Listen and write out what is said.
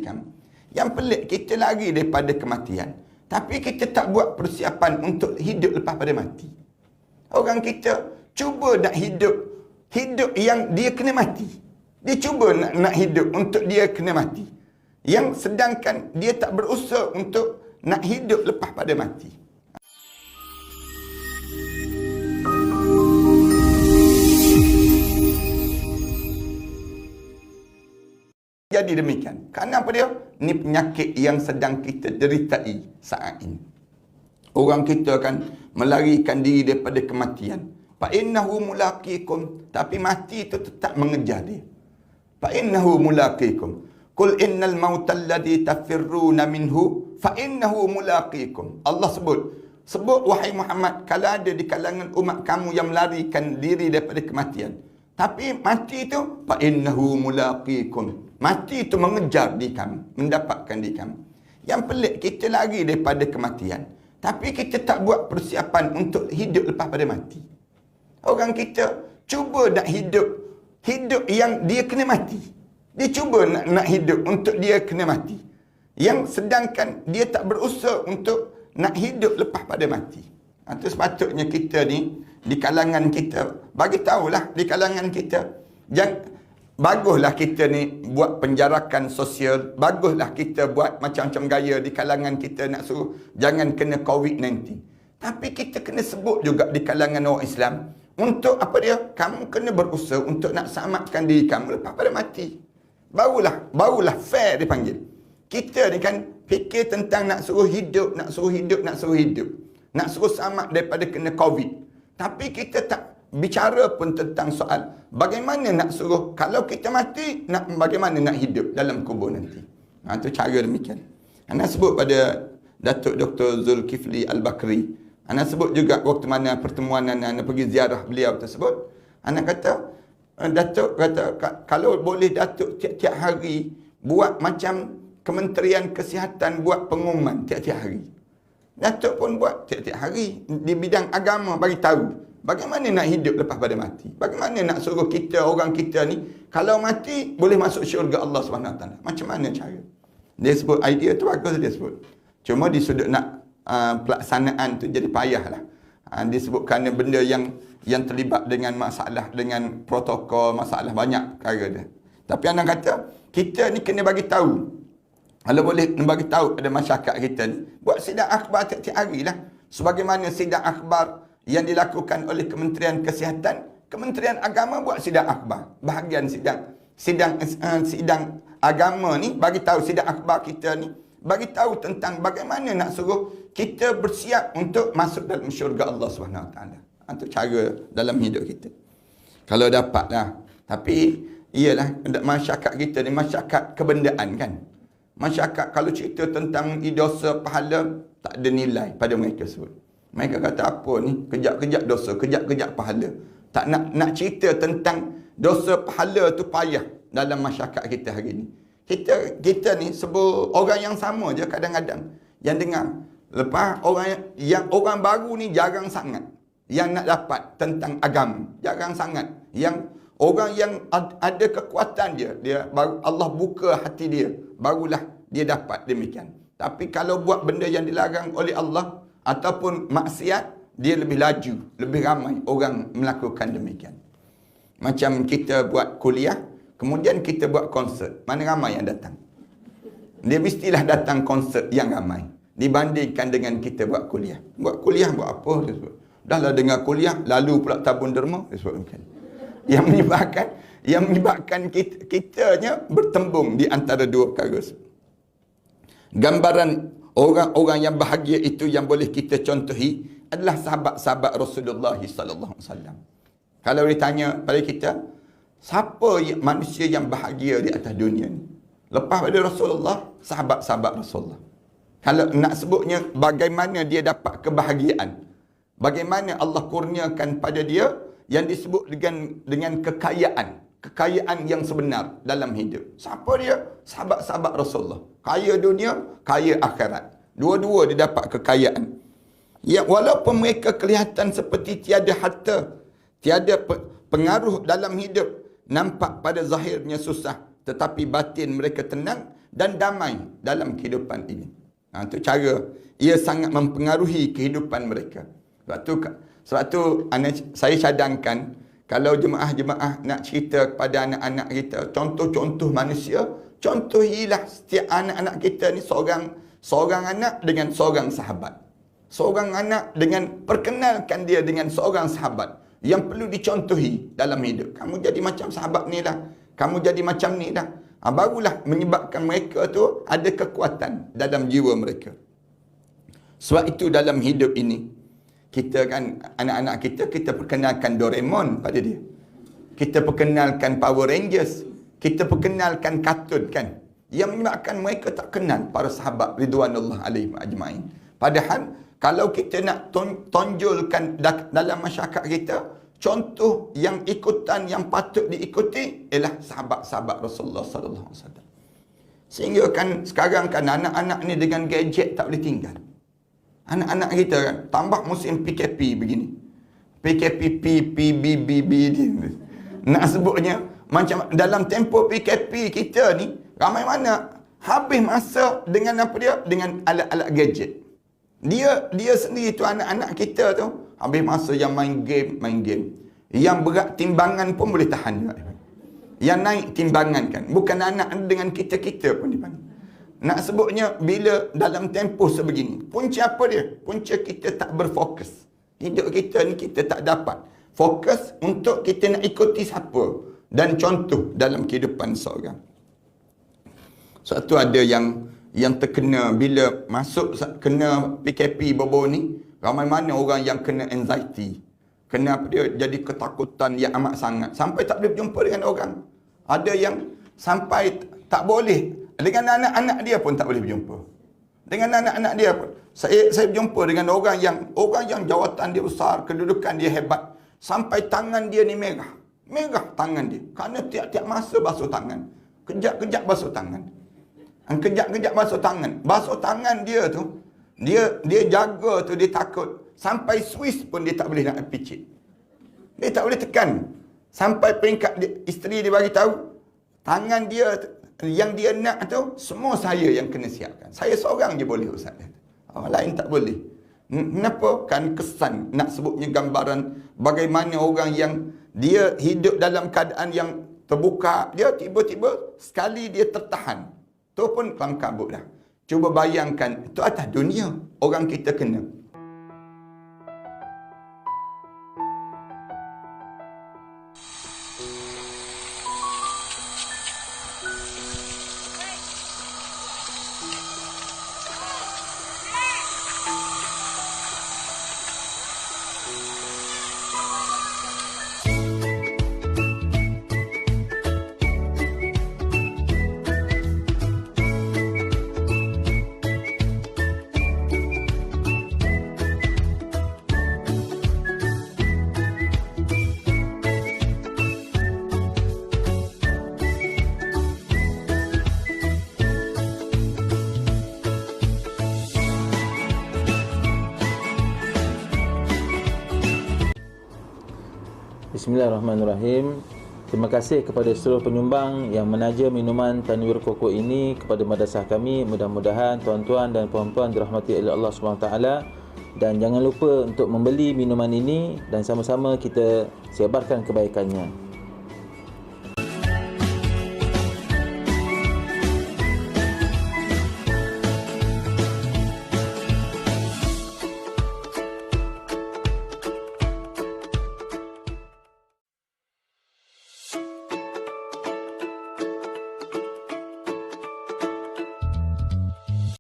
kamu. Yang pelik, kita lari daripada kematian, tapi kita tak buat persiapan untuk hidup lepas pada mati. Orang kita cuba nak hidup yang dia kena mati. Dia cuba nak hidup untuk dia kena mati. Yang sedangkan dia tak berusaha untuk nak hidup lepas pada mati. Jadi demikian. Kerana apa dia? Ini penyakit yang sedang kita deritai saat ini. Orang kita akan melarikan diri daripada kematian. Fa innahu mulaqikum, tapi mati itu tetap mengejar dia. Fa innahu mulaqikum. Qul innal mautal ladzi tafirruna minhu fa innahu mulaqikum. Allah sebut wahai Muhammad, kalau ada di kalangan umat kamu yang melarikan diri daripada kematian, tapi mati itu fa innahu mulaqikum. Mati itu mengejar di kamu, mendapatkan di kamu. Yang pelik, kita lari daripada kematian, tapi kita tak buat persiapan untuk hidup lepas pada mati. Orang kita cuba nak hidup yang dia kena mati. Dia cuba nak hidup untuk dia kena mati. Yang sedangkan dia tak berusaha untuk nak hidup lepas pada mati. Itu sepatutnya kita ni, di kalangan kita, bagi tahulah di kalangan kita, baguslah kita ni buat penjarakan sosial, baguslah kita buat macam-macam gaya di kalangan kita nak suruh jangan kena COVID-19. Tapi kita kena sebut juga di kalangan orang Islam, untuk apa dia? Kamu kena berusaha untuk nak selamatkan diri kamu lepas pada mati. Barulah fair dipanggil. Kita ni kan fikir tentang nak suruh hidup, nak suruh selamat daripada kena COVID. Tapi kita tak bicara pun tentang soal bagaimana nak suruh, kalau kita mati, bagaimana nak hidup dalam kubur nanti. Itu cara demikian. Ana sebut pada Datuk Dr. Zulkifli Al-Bakri. Ana sebut juga waktu mana pertemuan ana pergi ziarah beliau tersebut. Ana kata, Datuk kata, kalau boleh Datuk tiap-tiap hari buat macam Kementerian Kesihatan buat pengumuman tiap-tiap hari. Datuk pun buat tiap-tiap hari di bidang agama, bagi tahu bagaimana nak hidup lepas pada mati. Bagaimana nak suruh kita, orang kita ni, kalau mati boleh masuk syurga Allah SWT. Macam mana cara? Dia sebut idea tu bagus, dia sebut. Cuma di sudut nak pelaksanaan tu jadi payahlah. Disebutkan benda yang terlibat dengan masalah, dengan protokol, masalah banyak perkara dia. Tapi anak kata, kita ni kena bagi tahu. Kalau boleh bagi tahu pada masyarakat kita ni, buat sidang akhbar tiap-tiap hari lah. Sebagaimana sidang akhbar yang dilakukan oleh Kementerian Kesihatan, Kementerian Agama buat sidang akhbar. Bahagian sidang agama ni bagi tahu, sidang akhbar kita ni bagi tahu tentang bagaimana nak suruh kita bersiap untuk masuk dalam syurga Allah SWT. Itu cara dalam hidup kita. Kalau dapatlah. Tapi iyalah, masyarakat kita ni masyarakat kebendaan kan. Masyarakat kalau cerita tentang dosa pahala, tak ada nilai pada mereka sebut. Mereka kata apa ni? Kejap-kejap dosa, kejap-kejap pahala. Tak nak cerita tentang dosa pahala tu payah dalam masyarakat kita hari ni. Kita ni sebut orang yang sama je kadang-kadang yang dengar. Lepas orang baru ni jarang sangat yang nak dapat tentang agama. Jarang sangat. Yang orang yang ada kekuatan dia baru Allah buka hati dia, barulah dia dapat demikian. Tapi kalau buat benda yang dilarang oleh Allah ataupun maksiat, dia lebih laju, lebih ramai orang melakukan demikian. Macam kita buat kuliah, kemudian kita buat konsert, mana ramai yang datang? Dia mestilah datang konsert yang ramai dibandingkan dengan kita buat kuliah. Buat kuliah buat apa? Dia sebut. Dah lah dengar kuliah, lalu pula tabun derma. Dia sebut macam. Yang menyebabkan kitanya bertembung di antara dua perkara. Gambaran orang-orang yang bahagia itu yang boleh kita contohi adalah sahabat-sahabat Rasulullah sallallahu alaihi wasallam. Kalau ditanya pada kita, siapa manusia yang bahagia di atas dunia ni? Lepas pada Rasulullah, sahabat-sahabat Rasulullah. Kalau nak sebutnya bagaimana dia dapat kebahagiaan, bagaimana Allah kurniakan pada dia yang disebut dengan kekayaan yang sebenar dalam hidup. Siapa dia? Sahabat-sahabat Rasulullah. Kaya dunia, kaya akhirat. Dua-dua dia dapat kekayaan. Ya, walaupun mereka kelihatan seperti tiada harta, tiada pengaruh dalam hidup, nampak pada zahirnya susah, tetapi batin mereka tenang dan damai dalam kehidupan ini. Itu cara ia sangat mempengaruhi kehidupan mereka. Sebab tu saya cadangkan, kalau jemaah-jemaah nak cerita kepada anak-anak kita contoh-contoh manusia, contohilah setiap anak-anak kita ni seorang anak dengan seorang sahabat. Seorang anak dengan perkenalkan dia dengan seorang sahabat yang perlu dicontohi dalam hidup. Kamu jadi macam sahabat ni lah. Kamu jadi macam ni lah. Barulah menyebabkan mereka tu ada kekuatan dalam jiwa mereka. Sebab itu dalam hidup ini, kita kan, anak-anak kita perkenalkan Doraemon pada dia. Kita perkenalkan Power Rangers. Kita perkenalkan kartun kan. Yang menyebabkan mereka tak kenal para sahabat ridwanullah alaihim ajma'in. Padahal, kalau kita nak tonjolkan dalam masyarakat kita, contoh yang ikutan yang patut diikuti ialah sahabat-sahabat Rasulullah sallallahu alaihi wasallam. Sehingga kan sekarang kan anak-anak ni dengan gadget tak boleh tinggal. Anak-anak kita kan tambah musim PKP begini. PKP PBBB ni. Nak sebutnya macam dalam tempoh PKP kita ni ramai mana habis masa dengan apa dia? Dengan alat-alat gadget. Dia sendiri tu, anak-anak kita tu habis masa yang main game. Yang berat timbangan pun boleh tahan. Yang naik timbangan kan. Bukan anak dengan kita-kita pun dipanggil. Nak sebutnya bila dalam tempoh sebegini. Punca apa dia? Punca kita tak berfokus. Hidup kita ni kita tak dapat fokus untuk kita nak ikuti siapa dan contoh dalam kehidupan seorang. Suatu ada yang terkena bila masuk kena PKP bobo ni, ramai mana orang yang kena anxiety. Kena apa dia? Jadi ketakutan yang amat sangat. Sampai tak boleh berjumpa dengan orang. Ada yang sampai tak boleh. Dengan anak-anak dia pun tak boleh berjumpa. Dengan anak-anak dia pun. Saya berjumpa dengan orang yang jawatan dia besar, kedudukan dia hebat. Sampai tangan dia ni merah. Merah tangan dia. Kerana tiap-tiap masa basuh tangan. Kejap-kejap basuh tangan. Kejap-kejap basuh tangan. Basuh tangan dia tu, dia jaga tu, dia takut. Sampai Swiss pun dia tak boleh nak picit. Dia tak boleh tekan. Sampai peringkat isteri dia bagi tahu, tangan dia yang dia nak tu, semua saya yang kena siapkan. Saya seorang je boleh, Ustaz. Orang lain tak boleh. Kenapa? Kan kesan nak sebutnya gambaran bagaimana orang yang dia hidup dalam keadaan yang terbuka, dia tiba-tiba sekali dia tertahan. Tu pun kelam kabut dah. Cuba bayangkan, itu atas dunia orang kita kena. Bismillahirrahmanirrahim. Terima kasih kepada seluruh penyumbang yang menaja minuman Tanwir Koko ini kepada madrasah kami. Mudah-mudahan tuan-tuan dan puan-puan dirahmati oleh Allah SWT. Dan jangan lupa untuk membeli minuman ini dan sama-sama kita sebarkan kebaikannya.